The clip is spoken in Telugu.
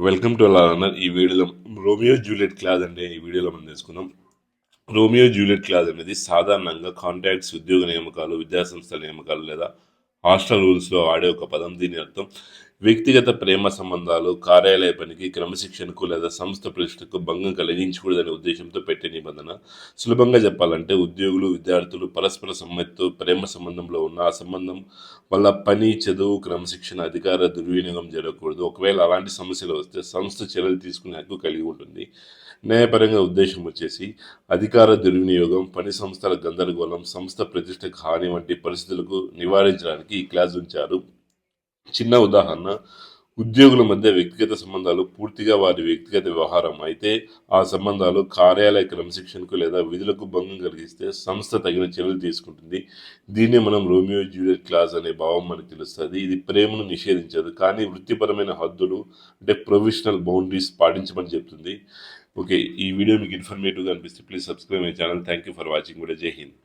వెల్కమ్ టు అలా అన్నర్. ఈ వీడియోలో రోమియో జూలియట్ క్లాజ్ అంటే ఈ వీడియోలో మనం తెలుసుకుందాం. రోమియో జూలియట్ క్లాజ్ అనేది సాధారణంగా కాంట్రాక్ట్స్, ఉద్యోగ నియామకాలు, విద్యాసంస్థల నియామకాలు లేదా హాస్టల్ రూల్స్లో వాడే ఒక పదం. దీని అర్థం వ్యక్తిగత ప్రేమ సంబంధాలు, కార్యాలయ పనికి, క్రమశిక్షణకు లేదా సంస్థ ప్రతిష్టకు భంగం కలిగించకూడదనే ఉద్దేశంతో పెట్టే నిబంధన. సులభంగా చెప్పాలంటే ఉద్యోగులు, విద్యార్థులు పరస్పర సమ్మతితో ప్రేమ సంబంధంలో ఉన్న ఆ సంబంధం వల్ల పని, చదువు, క్రమశిక్షణ, అధికార దుర్వినియోగం జరగకూడదు. ఒకవేళ అలాంటి సమస్యలు వస్తే సంస్థ చర్యలు తీసుకునే హక్కు కలిగి ఉంటుంది. న్యాయపరంగా ఉద్దేశం వచ్చేసి అధికార దుర్వినియోగం, పని సంస్థల గందరగోళం, సంస్థ ప్రతిష్టకు హాని వంటి పరిస్థితులకు నివారించడానికి ఈ క్లాజ్ ఉంచారు. చిన్న ఉదాహరణ: ఉద్యోగుల మధ్య వ్యక్తిగత సంబంధాలు పూర్తిగా వారి వ్యక్తిగత వ్యవహారం అయితే, ఆ సంబంధాలు కార్యాలయ క్రమశిక్షణకు లేదా విధులకు భంగం కలిగిస్తే సంస్థ తగిన చర్యలు తీసుకుంటుంది. దీన్ని మనం రోమియో జూలియట్ క్లాజ్ అనే భావం మనకు తెలుస్తుంది. ఇది ప్రేమను నిషేధించదు, కానీ వృత్తిపరమైన హద్దులు అంటే ప్రొఫెషనల్ బౌండరీస్ పాటించమని చెప్తుంది. ఓకే, ఈ వీడియో మీకు ఇన్ఫర్మేటివ్గా అనిపిస్తే please subscribe my channel. Thank you for watching. కూడా జై హింద్.